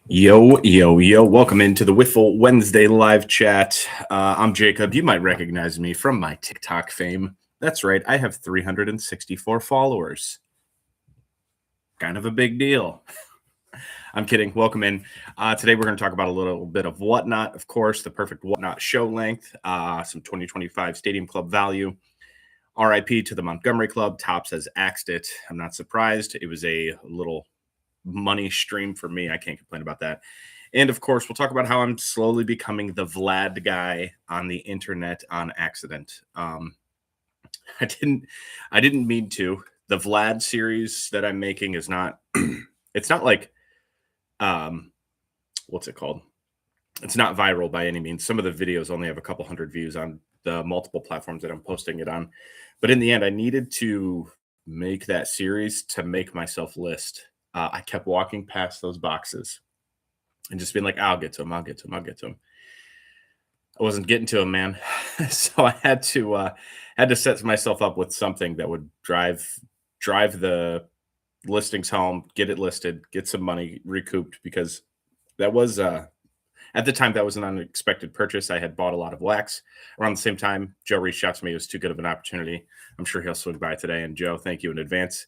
Yo, yo, yo. Welcome into the Wiffle Wednesday live chat. I'm Jaycob. You might recognize me from my TikTok fame. That's right, I have 364 followers. Kind of a big deal. I'm kidding. Welcome in. Today we're going to talk about a little bit of Whatnot, of course, the perfect Whatnot show length, some 2025 Stadium Club value. RIP to the Montgomery Club. Tops has axed it. I'm not surprised. It was a little money stream for me. I can't complain about that. And of course, we'll talk about how I'm slowly becoming the Vlad guy on the internet on accident. I didn't mean to. The Vlad series that I'm making is not. It's not like, what's it called? It's not viral by any means. Some of the videos only have a couple hundred views on the multiple platforms that I'm posting it on. But in the end, I needed to make that series to make myself list. I kept walking past those boxes and just being like, I'll get to him. I'll get to him. I'll get to him. I wasn't getting to him, man. So I had to set myself up with something that would drive the listings home, get it listed, get some money recouped, because that was at the time that was an unexpected purchase. I had bought a lot of wax around the same time. Joe reached out to me. It was too good of an opportunity. I'm sure he'll swing by today. And Joe, thank you in advance.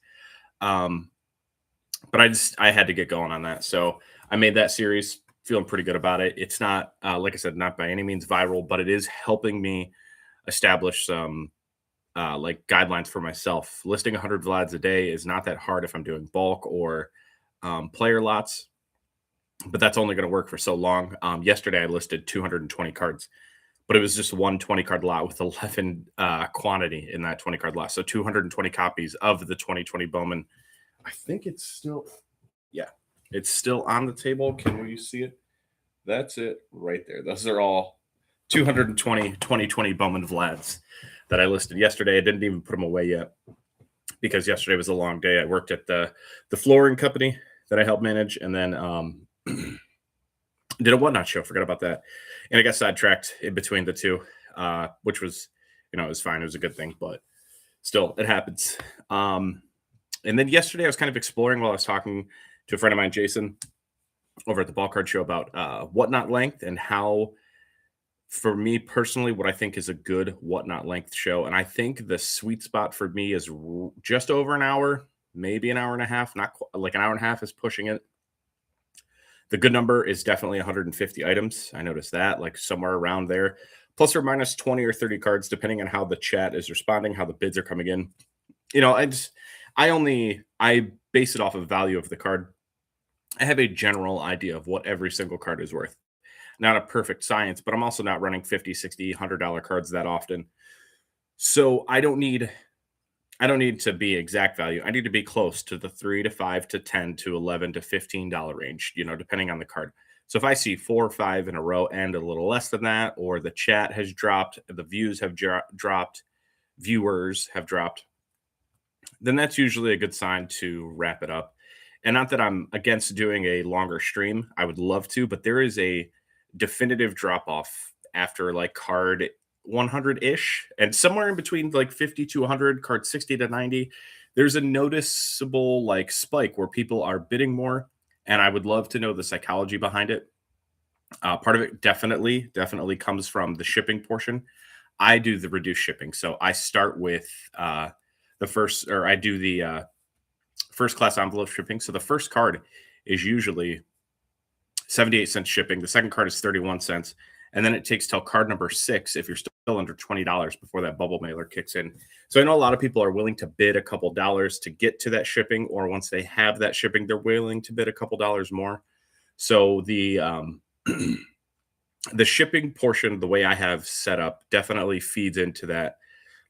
But I had to get going on that. So I made that series, feeling pretty good about it. It's not, like I said, not by any means viral, but it is helping me establish some like guidelines for myself. Listing 100 Vlads a day is not that hard if I'm doing bulk or player lots, but that's only going to work for so long. Yesterday I listed 220 cards, but it was just one 20 card lot with 11 quantity in that 20 card lot. So 220 copies of the 2020 Bowman. I think it's still, yeah, it's still on the table. Can we see it? That's it right there. Those are all 220 2020 Bowman Vlads that I listed yesterday. I didn't even put them away yet because yesterday was a long day. I worked at the flooring company that I helped manage, and then did a Whatnot show. Forgot about that. And I got sidetracked in between the two, which was, it was fine. It was a good thing, but still, it happens. And then yesterday I was kind of exploring while I was talking to a friend of mine, Jason, over at the Ball Card Show about Whatnot length and how, for me personally, what I think is a good Whatnot length show. And I think the sweet spot for me is just over an hour, maybe an hour and a half, not like an hour and a half is pushing it. The good number is definitely 150 items. I noticed that, like somewhere around there, plus or minus 20 or 30 cards, depending on how the chat is responding, how the bids are coming in. I base it off of value of the card. I have a general idea of what every single card is worth. Not a perfect science, but I'm also not running 50, 60, $100 cards that often. So I don't need to be exact value. I need to be close to the 3 to 5 to 10 to 11 to $15 range, depending on the card. So if I see 4 or 5 in a row and a little less than that, or the chat has dropped, the views have dropped, viewers have dropped, then that's usually a good sign to wrap it up. And not that I'm against doing a longer stream. I would love to, but there is a definitive drop off after like card 100-ish, and somewhere in between like 50 to 100, card 60 to 90. There's a noticeable like spike where people are bidding more, and I would love to know the psychology behind it. Part of it definitely comes from the shipping portion. I do the reduced shipping, so I start with I do the first class envelope shipping. So the first card is usually 78 cents shipping. The second card is 31 cents. And then it takes till card number 6 if you're still under $20 before that bubble mailer kicks in. So I know a lot of people are willing to bid a couple dollars to get to that shipping, or once they have that shipping, they're willing to bid a couple dollars more. So the the shipping portion, the way I have set up, definitely feeds into that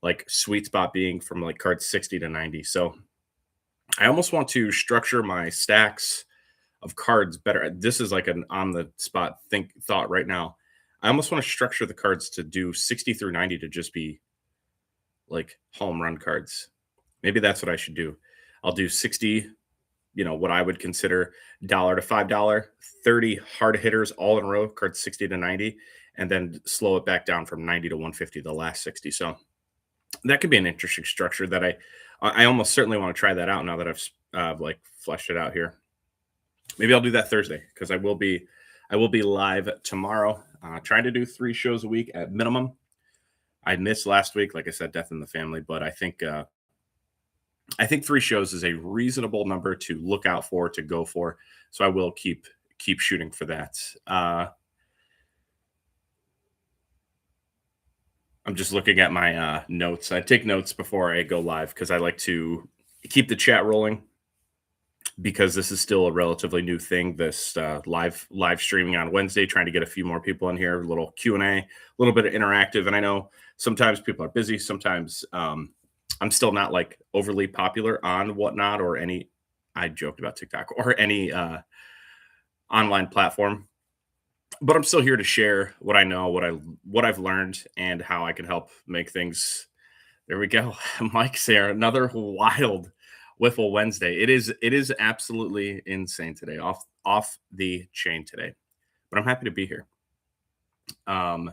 like sweet spot being from like card 60 to 90. So I almost want to structure my stacks of cards better. This is like an on the spot thought right now. I almost want to structure the cards to do 60 through 90 to just be like home run cards. Maybe that's what I should do. I'll do 60, what I would consider $1 to $5, 30 hard hitters all in a row, cards 60 to 90, and then slow it back down from 90 to 150, the last 60. So that could be an interesting structure that I almost certainly want to try that out now that I've like fleshed it out here. Maybe I'll do that Thursday because I will be live tomorrow. Trying to do 3 shows a week at minimum. I missed last week, like I said, death in the family, but I think 3 shows is a reasonable number to look out for, to go for. So I will keep shooting for that. I'm just looking at my notes. I take notes before I go live because I like to keep the chat rolling because this is still a relatively new thing. This live streaming on Wednesday, trying to get a few more people in here, a little Q&A, a little bit of interactive. And I know sometimes people are busy. Sometimes I'm still not like overly popular on Whatnot or any. I joked about TikTok or any online platform, but I'm still here to share what I know, what I've learned, and how I can help make things. There we go. Mike's there. Another wild Wiffle Wednesday. It is absolutely insane today. Off the chain today. But I'm happy to be here. Um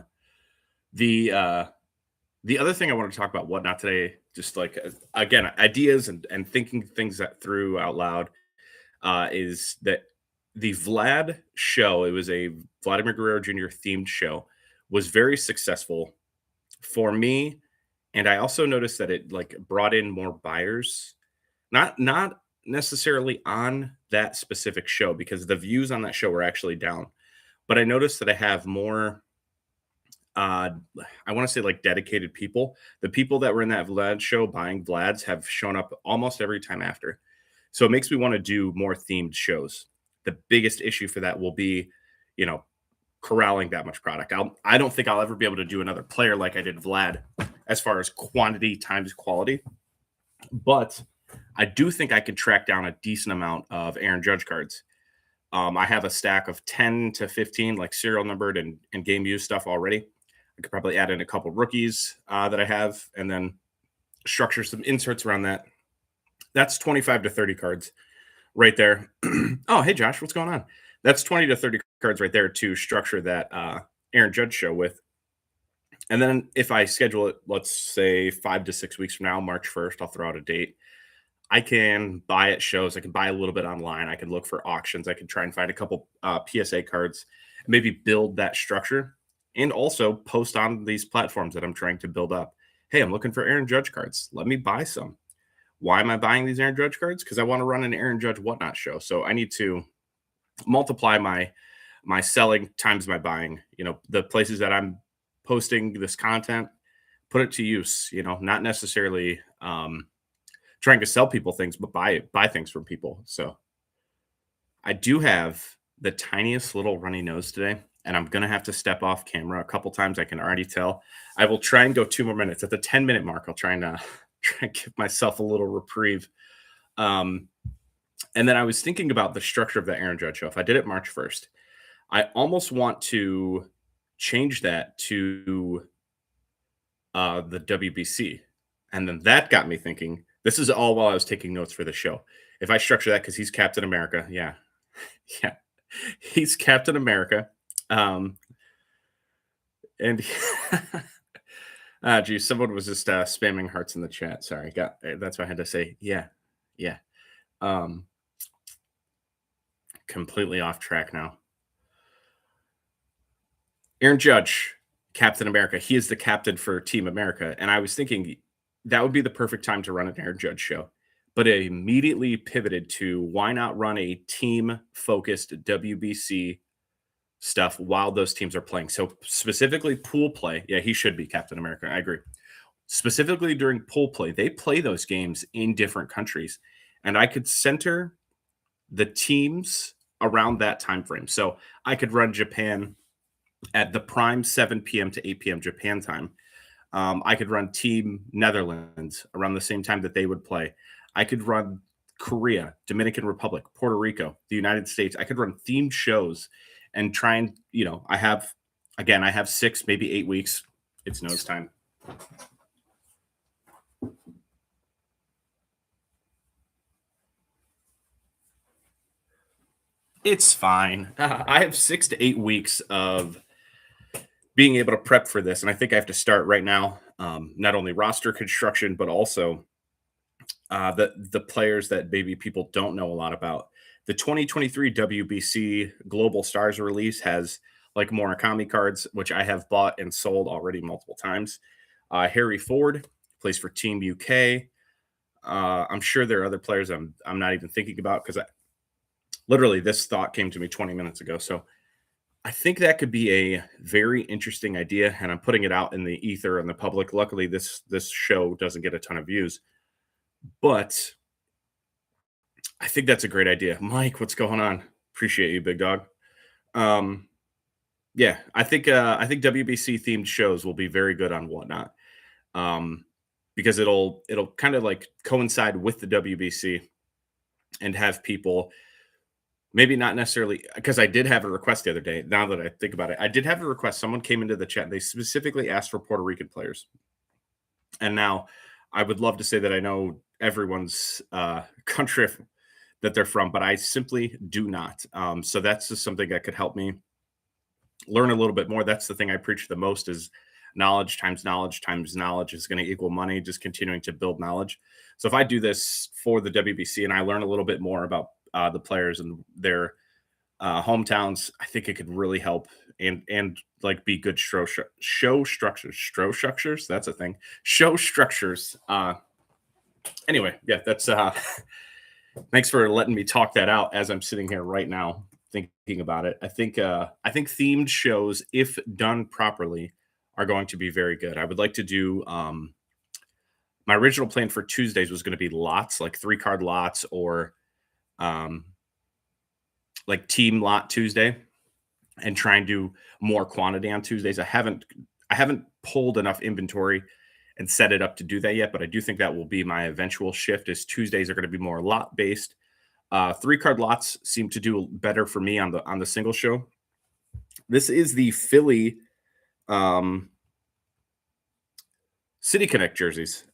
the other thing I want to talk about whatnot today, just like again, ideas and thinking things that through out loud, is that the Vlad show, it was a Vladimir Guerrero Jr. themed show, was very successful for me. And I also noticed that it like brought in more buyers, not necessarily on that specific show because the views on that show were actually down. But I noticed that I have more uh I want to say like dedicated people. The people that were in that Vlad show buying Vlads have shown up almost every time after. So it makes me want to do more themed shows. The biggest issue for that will be, you know, corralling that much product. I don't think I'll ever be able to do another player like I did Vlad as far as quantity times quality. But I do think I can track down a decent amount of Aaron Judge cards. I have a stack of 10 to 15, like serial numbered and game used stuff already. I could probably add in a couple rookies that I have and then structure some inserts around that. That's 25 to 30 cards right there. Oh, hey, Josh, what's going on? That's 20 to 30 cards right there to structure that Aaron Judge show with. And then if I schedule it, let's say 5 to 6 weeks from now, March 1st, I'll throw out a date. I can buy at shows. I can buy a little bit online. I can look for auctions. I can try and find a couple PSA cards, maybe build that structure, and also post on these platforms that I'm trying to build up. Hey, I'm looking for Aaron Judge cards. Let me buy some. Why am I buying these Aaron Judge cards? Because I want to run an Aaron Judge whatnot show. So I need to multiply my selling times my buying. You know, the places that I'm posting this content, put it to use. You know, not necessarily trying to sell people things, but buy things from people. So I do have the tiniest little runny nose today, and I'm gonna have to step off camera a couple times. I can already tell. I will try and go 2 more minutes. At the 10-minute mark, I'll try and try and give myself a little reprieve. Um, and then I was thinking about the structure of the Aaron Judge show. If I did it March 1st, I almost want to change that to the WBC. And then that got me thinking, this is all while I was taking notes for the show. If I structure that, because he's Captain America, yeah. Yeah. He's Captain America. And geez, someone was just spamming hearts in the chat. Sorry, that's why I had to say, yeah. Um, completely off track now. Aaron Judge, Captain America. He is the captain for Team America. And I was thinking that would be the perfect time to run an Aaron Judge show. But I immediately pivoted to why not run a team focused WBC stuff while those teams are playing. So specifically pool play. Yeah, he should be Captain America. I agree. Specifically during pool play, they play those games in different countries. And I could center the teams around that time frame. So I could run Japan at the prime 7 p.m. to 8 p.m. Japan time. I could run Team Netherlands around the same time that they would play. I could run Korea, Dominican Republic, Puerto Rico, the United States. I could run themed shows and try and, I have 6, maybe 8 weeks. It's nose time. It's fine. I have 6 to 8 weeks of being able to prep for this. And I think I have to start right now. Not only roster construction, but also the players that maybe people don't know a lot about. The 2023 WBC Global Stars release has like Murakami cards, which I have bought and sold already multiple times. Harry Ford plays for Team UK. I'm sure there are other players I'm not even thinking about because literally this thought came to me 20 minutes ago. So I think that could be a very interesting idea, and I'm putting it out in the ether and the public. Luckily, this show doesn't get a ton of views, but I think that's a great idea. Mike, what's going on? Appreciate you, big dog. Um, yeah, I think WBC themed shows will be very good on Whatnot, um, because it'll kind of like coincide with the WBC and have people maybe not necessarily because I did have a request the other day. Now that I think about it, I did have a request. Someone came into the chat. They specifically asked for Puerto Rican players, and now I would love to say that I know everyone's country that they're from, but I simply do not. So that's just something that could help me learn a little bit more. That's the thing I preach the most is knowledge times knowledge is going to equal money, just continuing to build knowledge. So if I do this for the WBC and I learn a little bit more about the players and their hometowns, I think it could really help and like be good show structures. That's a thing. Show structures. Anyway, yeah, that's thanks for letting me talk that out as I'm sitting here right now thinking about it. I think themed shows, if done properly, are going to be very good. I would like to do my original plan for Tuesdays was going to be lots, like 3 card lots or um like team lot Tuesday and try and do more quantity on Tuesdays. I haven't pulled enough inventory and set it up to do that yet, but I do think that will be my eventual shift is Tuesdays are going to be more lot based. 3 card lots seem to do better for me on the single show. This is the Philly um, City Connect jerseys.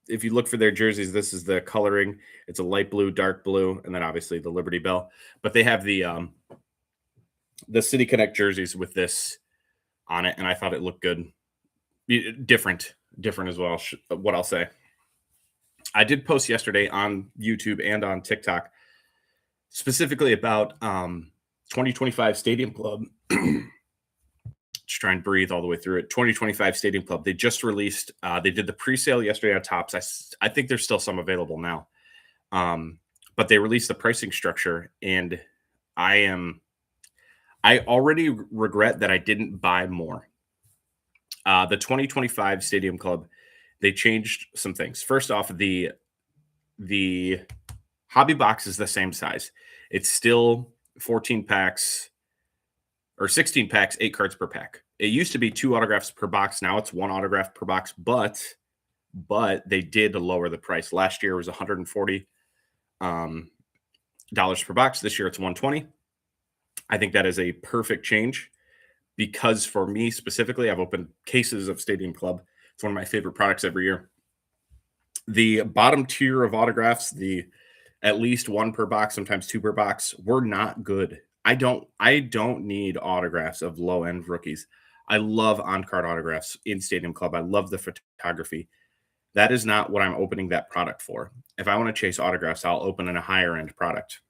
If you look for their jerseys, this is the coloring. It's a light blue, dark blue, and then obviously the Liberty Bell. But they have the City Connect jerseys with this on it, and I thought it looked good. Different as well. What I'll say. I did post yesterday on YouTube and on TikTok specifically about 2025 Stadium Club. Just try and breathe all the way through it. 2025 Stadium Club. They just released. They did the pre-sale yesterday on Topps. I think there's still some available now, but they released the pricing structure, and I already regret that I didn't buy more. The 2025 Stadium Club, they changed some things. First off, the hobby box is the same size. It's still 14 packs or 16 packs, 8 cards per pack. It used to be 2 autographs per box. Now it's 1 autograph per box, but they did lower the price. Last year it was $140 dollars per box. This year it's $120. I think that is a perfect change because for me specifically, I've opened cases of Stadium Club. It's one of my favorite products every year. The bottom tier of autographs, the at least 1 per box, sometimes 2 per box, were not good. I don't need autographs of low end rookies. I love on card autographs in Stadium Club. I love the photography. That is not what I'm opening that product for. If I want to chase autographs, I'll open in a higher end product.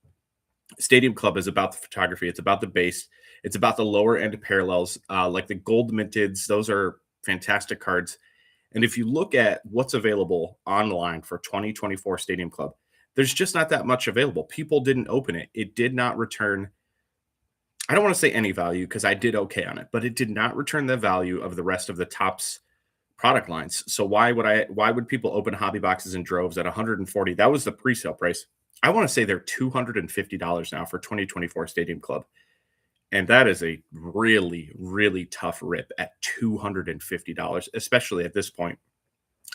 Stadium Club is about the photography. It's about the base. It's about the lower end parallels, like the gold minteds. Those are fantastic cards. And if you look at what's available online for 2024 Stadium Club, there's just not that much available. People didn't open it. It did not return. I don't want to say any value because I did okay on it, but it did not return the value of the rest of the Topps product lines. So why would people open hobby boxes in droves at 140? That was the pre-sale price. I want to say they're $250 now for 2024 Stadium Club. And that is a really, really tough rip at $250, especially at this point.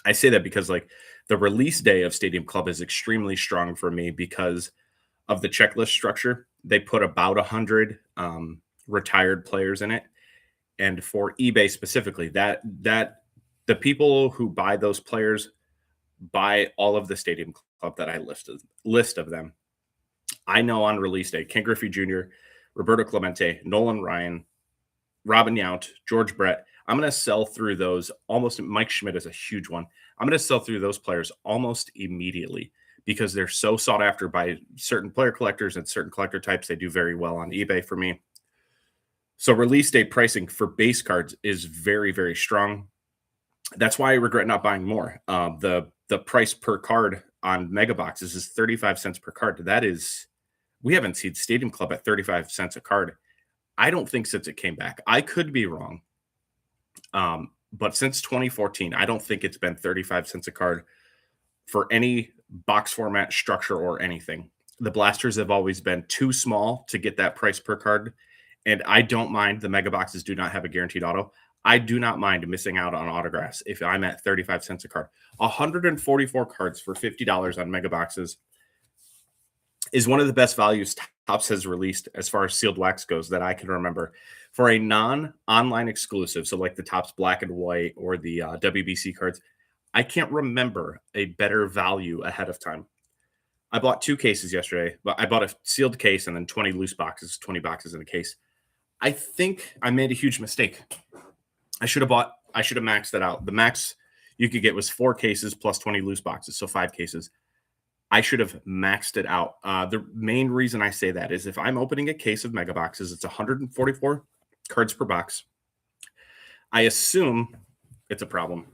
I say that because like the release day of Stadium Club is extremely strong for me because of the checklist structure. They put about 100 retired players in it. And for eBay specifically, that the people who buy those players buy all of the Stadium Club that I list of them. I know on release day, Ken Griffey Jr., Roberto Clemente, Nolan Ryan, Robin Yount, George Brett. I'm going to sell through those almost. Mike Schmidt is a huge one. I'm going to sell through those players almost immediately because they're so sought after by certain player collectors and certain collector types. They do very well on eBay for me. So release date pricing for base cards is very, very strong. That's why I regret not buying more. The price per card on mega boxes is 35 cents per card. That is, we haven't seen Stadium Club at 35 cents a card. I don't think since it came back. I could be wrong. But since 2014, I don't think it's been 35 cents a card for any box format, structure, or anything. The blasters have always been too small to get that price per card. And I don't mind, the mega boxes do not have a guaranteed auto. I do not mind missing out on autographs if I'm at 35 cents a card. 144 cards for $50 on mega boxes is one of the best values Topps has released as far as sealed wax goes that I can remember for a non-online exclusive. So like the Topps black and white or the WBC cards, I can't remember a better value ahead of time. I bought 2 cases yesterday, but I bought a sealed case and then 20 loose boxes, 20 boxes in a case. I think I made a huge mistake. I should have maxed it out. The max you could get was 4 cases plus 20 loose boxes, so 5 cases. I should have maxed it out. The main reason I say that is if I'm opening a case of mega boxes, it's 144 cards per box. I assume it's a problem.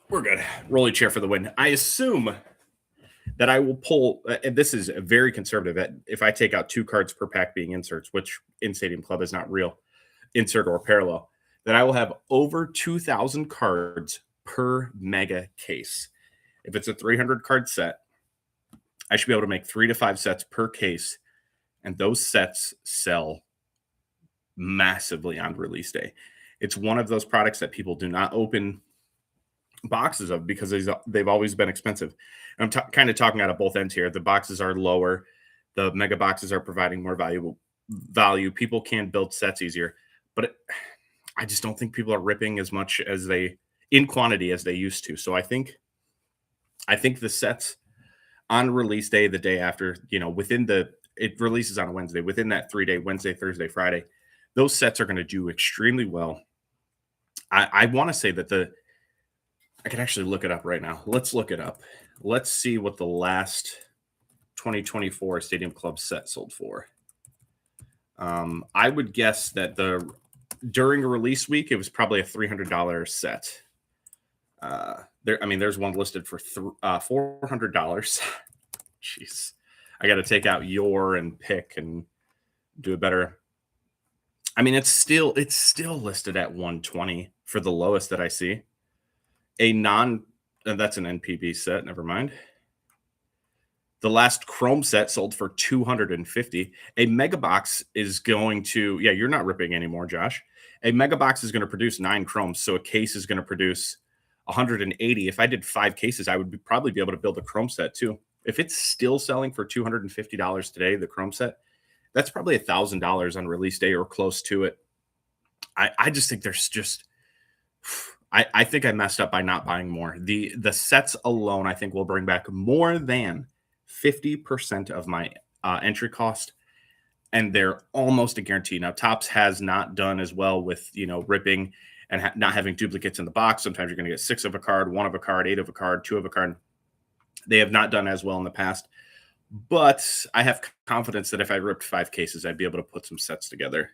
We're good. Rolly chair for the win. I assume that I will pull, and this is very conservative. If I take out 2 cards per pack being inserts, which in Stadium Club is not real, insert or parallel, that I will have over 2,000 cards per mega case. If it's a 300 card set, I should be able to make 3 to 5 sets per case, and those sets sell massively on release day. It's one of those products that people do not open boxes of because they've always been expensive. I'm kind of talking out of both ends here. The boxes are lower. The mega boxes are providing more value. People can build sets easier, but I just don't think people are ripping as much as in quantity as they used to. So I think the sets on release day, the day after, it releases on a Wednesday, within that 3-day, Wednesday, Thursday, Friday, those sets are going to do extremely well. I want to say that I can actually look it up right now. Let's look it up. Let's see what the last 2024 Stadium Club set sold for. I would guess that during a release week, it was probably a $300 set. There's one listed for $400. Jeez, I got to take out your and pick and do it better. I mean, it's still listed at 120 for the lowest that I see. That's an NPB set. Never mind. The last Chrome set sold for $250. A mega box is going to, you're not ripping anymore, Josh. A mega box is going to produce 9 Chromes, so a case is going to produce 180. If I did 5 cases, I would probably be able to build a Chrome set too. If it's still selling for $250 today, the Chrome set, that's probably $1,000 on release day or close to it. I just think there's just. I think I messed up by not buying more. The sets alone, I think, will bring back more than 50% of my entry cost, and they're almost a guarantee. Now, Topps has not done as well with ripping and not having duplicates in the box. Sometimes you're going to get 6 of a card, 1 of a card, 8 of a card, 2 of a card. They have not done as well in the past, but I have confidence that if I ripped 5 cases, I'd be able to put some sets together.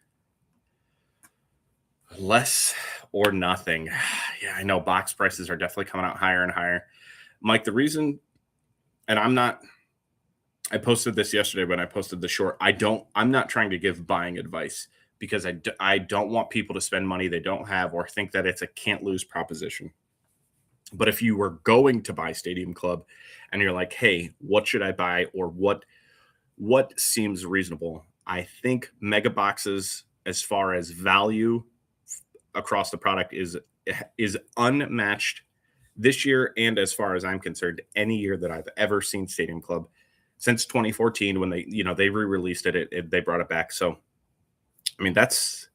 Less or nothing. Yeah, I know box prices are definitely coming out higher and higher. Mike, the reason, and I posted this yesterday when I posted the short. I'm not trying to give buying advice because I don't want people to spend money they don't have or think that it's a can't lose proposition. But if you were going to buy Stadium Club and you're like, hey, what should I buy or what seems reasonable? I think mega boxes, as far as value across the product, is unmatched this year, and as far as I'm concerned, any year that I've ever seen Stadium Club since 2014 when they re-released it, they brought it back. So, I mean, that's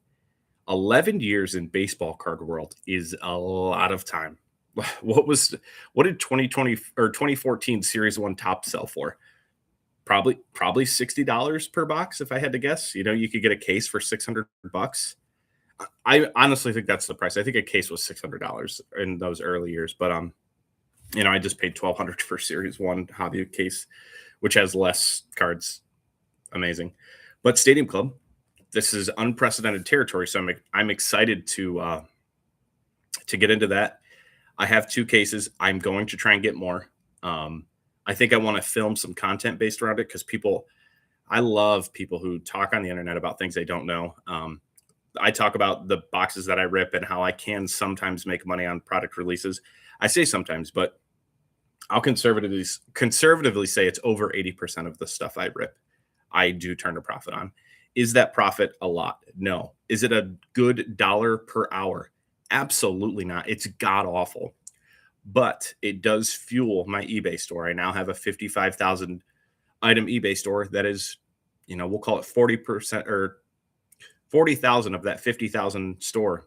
11 years in baseball card world is a lot of time. What did 2020 or 2014 Series 1 Top sell for? Probably $60 per box if I had to guess. You could get a case for $600. I honestly think that's the price. I think a case was $600 in those early years, but I just paid $1,200 for Series 1 hobby case, which has less cards. Amazing. But Stadium Club, this is unprecedented territory, so I'm excited to get into that. I have 2 cases. I'm going to try and get more. I think I want to film some content based around it because I love people who talk on the internet about things they don't know. I talk about the boxes that I rip and how I can sometimes make money on product releases. I say sometimes, but I'll conservatively say it's over 80% of the stuff I rip, I do turn a profit on. Is that profit a lot? No. Is it a good dollar per hour? Absolutely not. It's god awful. But it does fuel my eBay store. I now have a 55,000 item eBay store that is, we'll call it 40% or 40,000 of that 50,000 store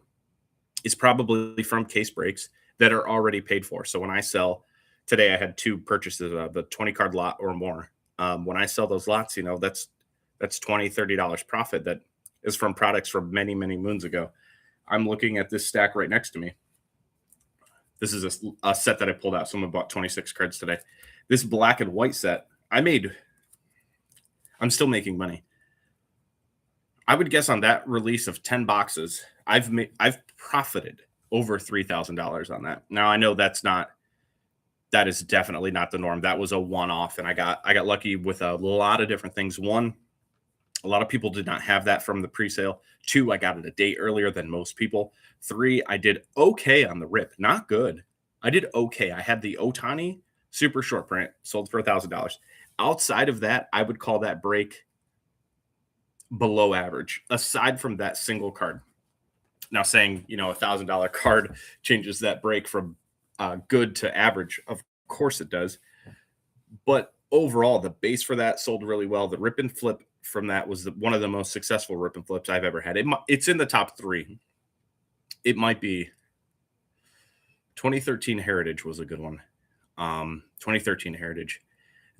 is probably from case breaks that are already paid for. So when I sell today, I had 2 purchases of a 20 card lot or more. When I sell those lots, that's $20, $30 profit that is from products from many, many moons ago. I'm looking at this stack right next to me. This is a set that I pulled out. Someone bought 26 cards today. This black and white set, I'm still making money. I would guess on that release of 10 boxes, I've profited over $3,000 on that. Now I know that is definitely not the norm. That was a one-off, and I got lucky with a lot of different things. 1, a lot of people did not have that from the pre-sale. 2, I got it a day earlier than most people. 3, I did okay on the rip. Not good. I did okay. I had the Otani super short print, sold for $1,000. Outside of that, I would call that break below average, aside from that single card. Now saying, $1,000 card changes that break from good to average. Of course it does. But overall, the base for that sold really well. The rip and flip from that was one of the most successful rip and flips I've ever had. It's in the top 3. It might be 2013 Heritage was a good one. 2013 Heritage.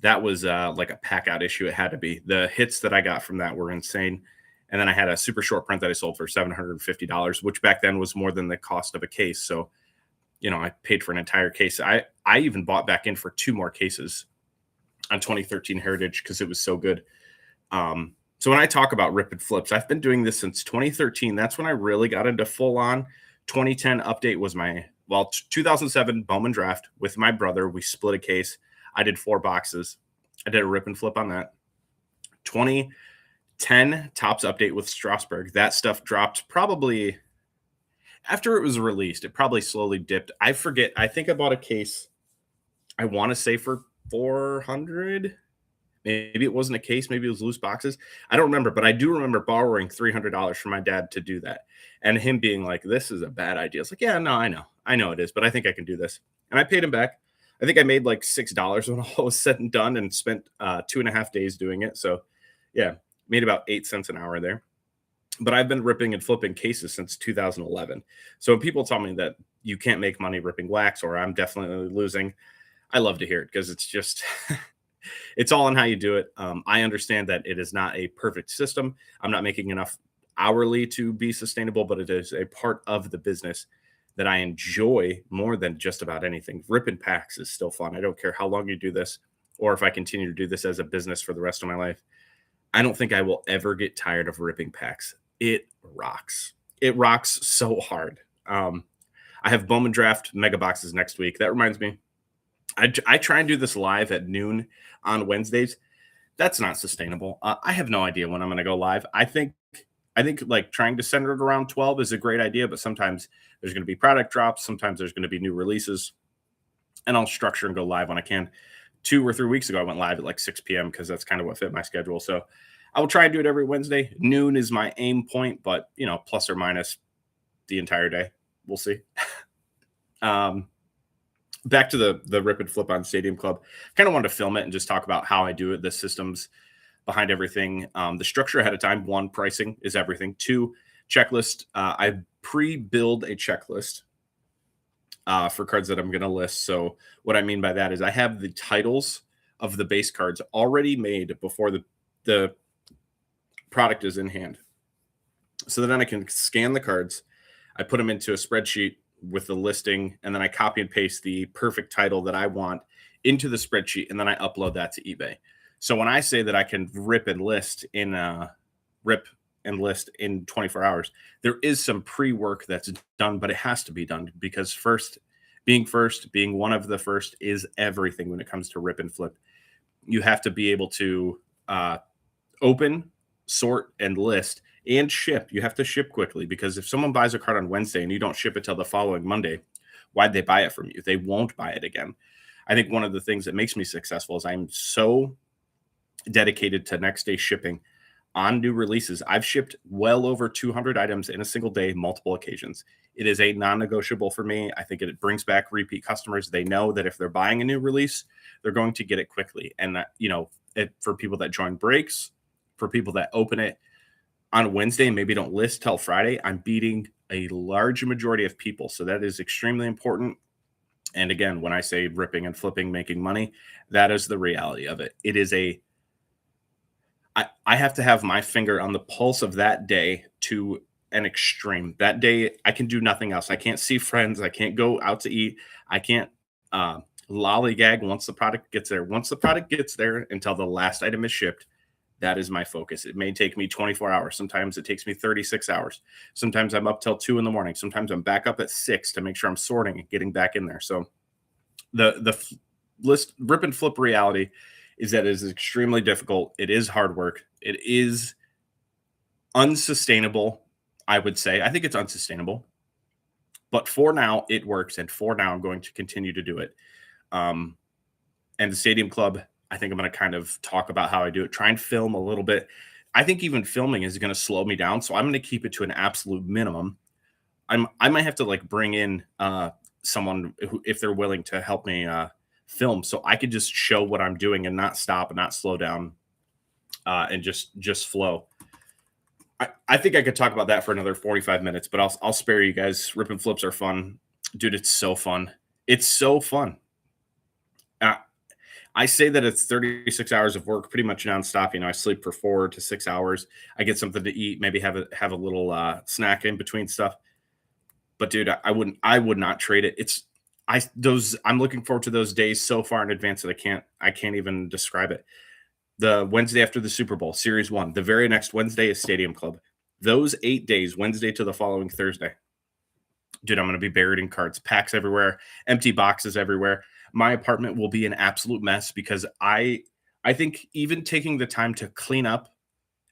That was like a pack out issue. It had to be. The hits that I got from that were insane. And then I had a super short print that I sold for $750, which back then was more than the cost of a case. So, I paid for an entire case. I even bought back in for 2 more cases on 2013 Heritage because it was so good. So when I talk about rip and flips, I've been doing this since 2013. That's when I really got into full on. 2010 update was 2007 Bowman draft with my brother. We split a case. I did 4 boxes. I did a rip and flip on that. 2010 Topps update with Strasburg. That stuff dropped probably after it was released. It probably slowly dipped. I forget. I think I bought a case, I want to say for 400. Maybe it wasn't a case. Maybe it was loose boxes. I don't remember, but I do remember borrowing $300 from my dad to do that. And him being like, this is a bad idea. It's like, yeah, no, I know it is, but I think I can do this. And I paid him back. I think I made like $6 when all was said and done and spent 2.5 days doing it. So yeah, made about 8 cents an hour there. But I've been ripping and flipping cases since 2011. So when people tell me that you can't make money ripping wax or I'm definitely losing, I love to hear it because it's just, it's all on how you do it. I understand that it is not a perfect system. I'm not making enough hourly to be sustainable, but it is a part of the business that I enjoy more than just about anything. Ripping packs is still fun. I don't care how long you do this or if I continue to do this as a business for the rest of my life. I don't think I will ever get tired of ripping packs. It rocks. It rocks so hard. I have Bowman Draft mega boxes next week. That reminds me, I try and do this live at noon on Wednesdays. That's not sustainable. I have no idea when I'm going to go live. I think like trying to center it around 12 is a great idea, but sometimes there's going to be product drops. Sometimes there's going to be new releases, and I'll structure and go live when I can. 2 or 3 weeks ago, I went live at like 6 p.m. because that's kind of what fit my schedule. So I will try and do it every Wednesday. Noon is my aim point, but plus or minus the entire day. We'll see. Back to the rip and flip on Stadium Club. Kind of wanted to film it and just talk about how I do it, the systems behind everything, the structure ahead of time. 1, pricing is everything. 2, checklist. I pre-build a checklist for cards that I'm going to list. So what I mean by that is I have the titles of the base cards already made before the product is in hand. So then I can scan the cards, I put them into a spreadsheet with the listing, and then I copy and paste the perfect title that I want into the spreadsheet, and then I upload that to eBay. So when I say that I can rip and list in 24 hours, there is some pre-work that's done, but it has to be done because being one of the first is everything when it comes to rip and flip. You have to be able to open, sort, and list and ship. You have to ship quickly because if someone buys a card on Wednesday and you don't ship it till the following Monday, why'd they buy it from you? They won't buy it again. I think one of the things that makes me successful is I'm so dedicated to next day shipping on new releases. I've shipped well over 200 items in a single day, multiple occasions. It is a non-negotiable for me. I think it brings back repeat customers. They know that if they're buying a new release, they're going to get it quickly. And for people that join breaks, for people that open it on Wednesday and maybe don't list till Friday, I'm beating a large majority of people. So that is extremely important. And again, when I say ripping and flipping, making money, that is the reality of it. It is I have to have my finger on the pulse of that day to an extreme. That day, I can do nothing else. I can't see friends. I can't go out to eat. I can't lollygag once the product gets there. Once the product gets there until the last item is shipped, that is my focus. It may take me 24 hours. Sometimes it takes me 36 hours. Sometimes I'm up till 2 in the morning. Sometimes I'm back up at 6 to make sure I'm sorting and getting back in there. So the list rip and flip reality is that it is extremely difficult. It is hard work. It is unsustainable, I would say. I think it's unsustainable. But for now, it works. And for now, I'm going to continue to do it. And the Stadium Club, I think I'm going to kind of talk about how I do it, try and film a little bit. I think even filming is going to slow me down. So I'm going to keep it to an absolute minimum. I might have to bring in someone who, if they're willing to help me film, so I could just show what I'm doing and not stop and not slow down and just flow. I think I could talk about that for another 45 minutes, but I'll spare you guys. Rip and flips are fun. Dude, it's so fun. It's so fun. I say that it's 36 hours of work, pretty much nonstop. I sleep for 4 to 6 hours. I get something to eat, maybe have a little snack in between stuff. But dude, I would not trade it. I'm looking forward to those days so far in advance that I can't even describe it. The Wednesday after the Super Bowl, Series 1, the very next Wednesday is Stadium Club. Those 8 days, Wednesday to the following Thursday. Dude, I'm going to be buried in cards, packs everywhere, empty boxes everywhere. My apartment will be an absolute mess because I think even taking the time to clean up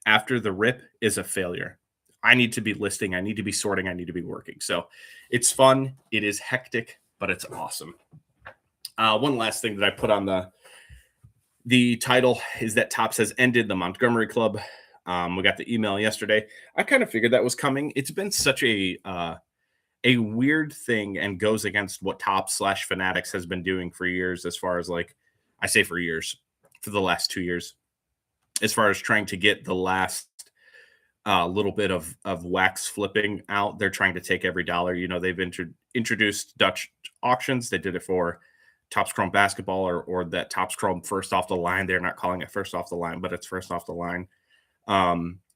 after the rip is a failure. I need to be listing. I need to be sorting. I need to be working. So it's fun. It is hectic, but it's awesome. One last thing that I put on the title is that Topps has ended the Montgomery Club. We got the email yesterday. I kind of figured that was coming. It's been such a weird thing and goes against what Topps/Fanatics has been doing for years, as far as I say for years, for the last 2 years, as far as trying to get the last little bit of wax flipping out. They're trying to take every dollar. They've introduced Dutch auctions. They did it for Topps Chrome basketball or that Topps Chrome first off the line. They're not calling it first off the line, but it's first off the line.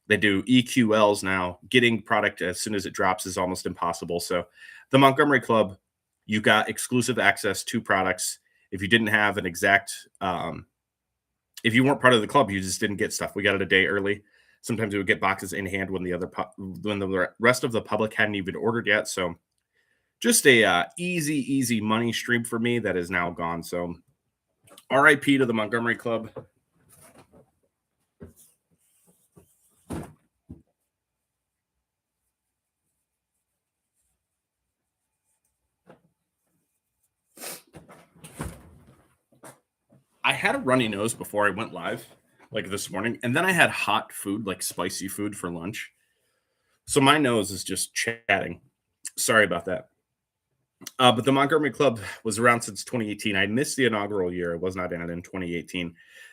They do EQLs now. Getting product as soon as it drops is almost impossible. So the Montgomery Club, you got exclusive access to products. If you didn't have an exact, if you weren't part of the club, you just didn't get stuff. We got it a day early. Sometimes we would get boxes in hand when the rest of the public hadn't even ordered yet. So just a easy money stream for me that is now gone. So RIP to the Montgomery Club. I had a runny nose before I went live, this morning, and then I had hot food, spicy food for lunch. So my nose is just chatting. Sorry about that. But the Montgomery Club was around since 2018. I missed the inaugural year. I was not in it in 2018.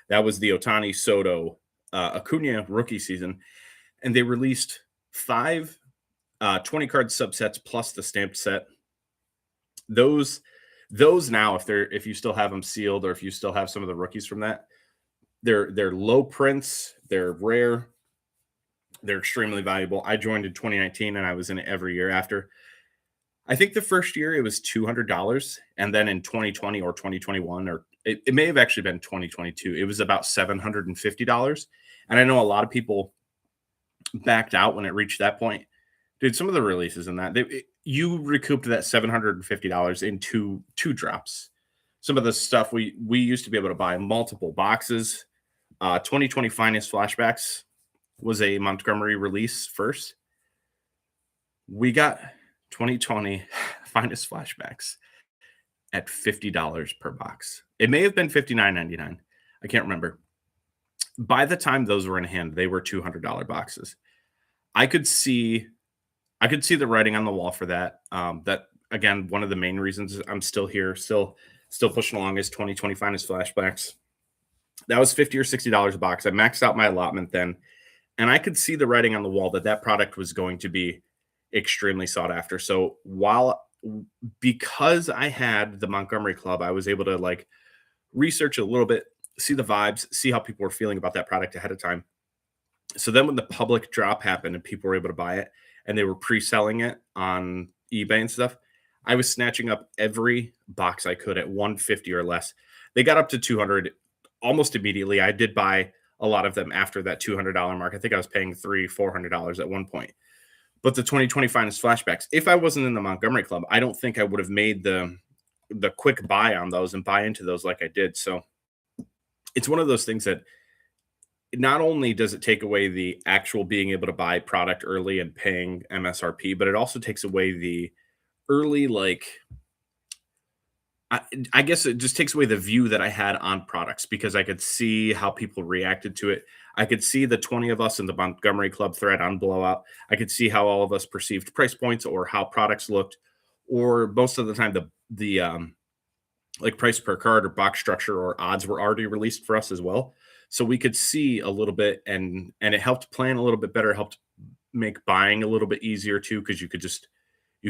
That was the Ohtani Soto Acuna rookie season. And they released 5 20-card subsets plus the stamped set. Those now, if you still have them sealed or if you still have some of the rookies from that, they're low prints, they're rare, they're extremely valuable. I joined in 2019 and I was in it every year after. I think the first year it was $200, and then in 2020 or 2021, or it may have actually been 2022, it was about $750. And I know a lot of people backed out when it reached that point. Dude, some of the releases in that you recouped that $750 in two drops. Some of the stuff we used to be able to buy multiple boxes. 2020 Finest Flashbacks was a Montgomery release first. We got 2020 Finest Flashbacks at $50 per box. It may have been $59.99. I can't remember. By the time those were in hand, they were $200 boxes. I could see the writing on the wall for that. That again, one of the main reasons I'm still here, still pushing along is 2020 Finest Flashbacks. That was $50 or $60 a box. I maxed out my allotment then, and I could see the writing on the wall that product was going to be extremely sought after. So because I had the Montgomery Club, I was able to like research a little bit, see the vibes, see how people were feeling about that product ahead of time. So then when the public drop happened and people were able to buy it and they were pre-selling it on eBay and stuff, I was snatching up every box I could at 150 or less. They got up to 200 almost immediately. I did buy a lot of them after that $200 mark. I think I was paying $300-$400 at one point. But the 2020 Finest Flashbacks, if I wasn't in the Montgomery Club, I don't think I would have made the quick buy on those and buy into those like I did. So it's one of those things that not only does it take away the actual being able to buy product early and paying MSRP, but it also takes away the early, like, I guess it just takes away the view that I had on products because I could see how people reacted to it. I could see the 20 of us in the Montgomery Club thread on Blowout. I could see how all of us perceived price points or how products looked, or most of the time the like price per card or box structure or odds were already released for us as well. So we could see a little bit, and it helped plan a little bit better, helped make buying a little bit easier too, because you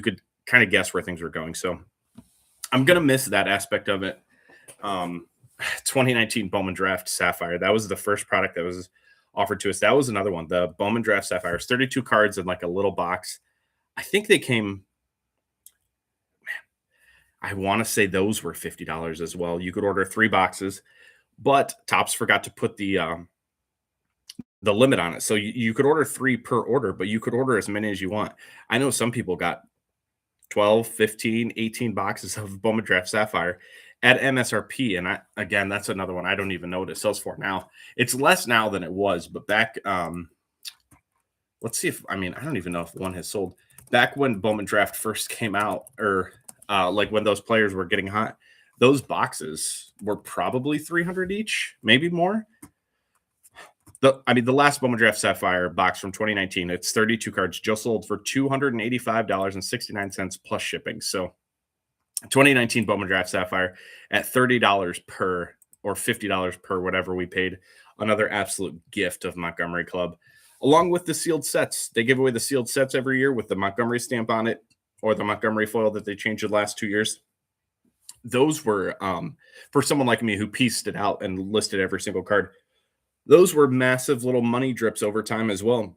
could kind of guess where things were going. So I'm gonna miss that aspect of it. 2019 Bowman Draft Sapphire. That was the first product that was offered to us. That was another one. The Bowman Draft Sapphires, 32 cards in like a little box. I think they came. I want to say those were $50 as well. You could order 3 boxes, but Topps forgot to put the limit on it. So you could order 3 per order, but you could order as many as you want. I know some people got 12, 15, 18 boxes of Bowman Draft Sapphire at MSRP. And again, that's another one. I don't even know what it sells for now. It's less now than it was, but back, let's see I don't even know if one has sold. Back when Bowman Draft first came out, or like when those players were getting hot, those boxes were probably 300 each, maybe more. The last Bowman Draft Sapphire box from 2019, it's 32 cards, just sold for $285.69 plus shipping. So 2019 Bowman Draft Sapphire at $30 per or $50 per, whatever we paid. Another absolute gift of Montgomery Club. Along with the sealed sets. They give away the sealed sets every year with the Montgomery stamp on it, or the Montgomery foil that they changed the last 2 years. Those were, for someone like me who pieced it out and listed every single card, those were massive little money drips over time as well,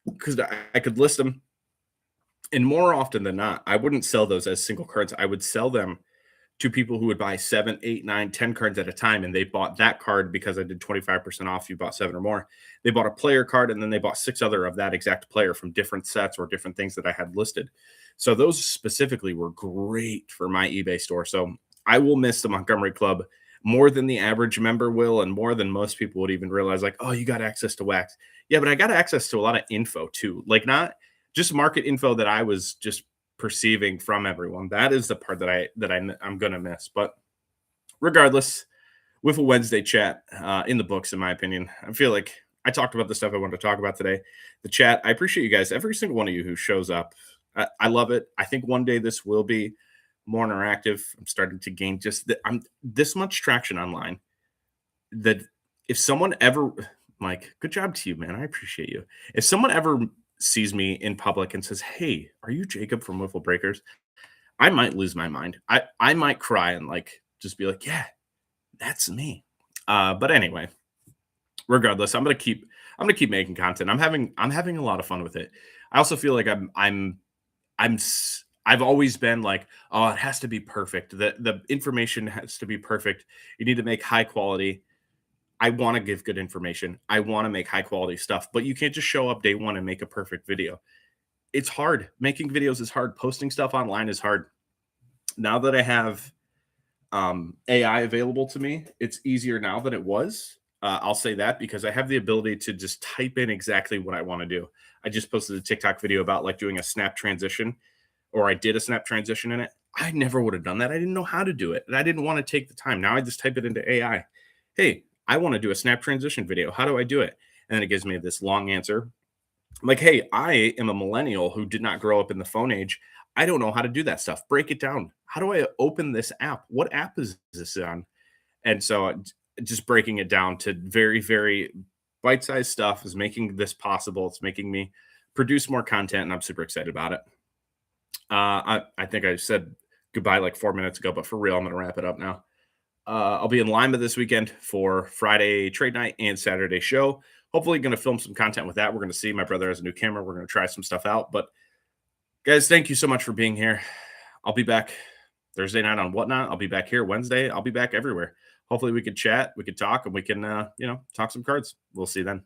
because I could list them. And more often than not, I wouldn't sell those as single cards. I would sell them to people who would buy 7, 8, 9, 10 cards at a time. And they bought that card because I did 25% off. You bought 7 or more. They bought a player card, and then they bought 6 other of that exact player from different sets or different things that I had listed. So those specifically were great for my eBay store. So I will miss the Montgomery Club more than the average member will, and more than most people would even realize, like, oh, you got access to wax. Yeah, but I got access to a lot of info too. Like, not just market info that I was just perceiving from everyone. That is the part that I'm going to miss. But regardless, Wiffle Wednesday chat in the books, in my opinion. I feel like I talked about the stuff I wanted to talk about today. The chat, I appreciate you guys, every single one of you who shows up. I love it. I think one day this will be more interactive. I'm starting to gain I'm this much traction online that if someone ever, Mike, good job to you, man. I appreciate you. If someone ever sees me in public and says, hey, are you Jaycob from Wiffle Breakers? I might lose my mind. I might cry and like just be like, yeah, that's me. But anyway, regardless, I'm gonna keep making content. I'm having a lot of fun with it. I also feel like I've always been like, oh, it has to be perfect. The information has to be perfect. You need to make high quality. I want to give good information. I want to make high quality stuff, but you can't just show up day one and make a perfect video. It's hard. Making videos is hard. Posting stuff online is hard. Now that I have AI available to me, it's easier now than it was. I'll say that because I have the ability to just type in exactly what I want to do. I just posted a TikTok video about like doing a snap transition, or I did a snap transition in it. I never would have done that. I didn't know how to do it, and I didn't want to take the time. Now I just type it into AI. Hey, I want to do a snap transition video. How do I do it? And then it gives me this long answer. I'm like, hey, I am a millennial who did not grow up in the phone age. I don't know how to do that stuff. Break it down. How do I open this app? What app is this on? And so just breaking it down to very, very bite-sized stuff is making this possible. It's making me produce more content, and I'm super excited about it. I think I said goodbye like 4 minutes ago, but for real, I'm going to wrap it up now. I'll be in Lima this weekend for Friday trade night and Saturday show. Hopefully, going to film some content with that. We're going to see. My brother has a new camera. We're going to try some stuff out. But guys, thank you so much for being here. I'll be back Thursday night on Whatnot. I'll be back here Wednesday. I'll be back everywhere. Hopefully, we could chat, we could talk, and we can, talk some cards. We'll see then.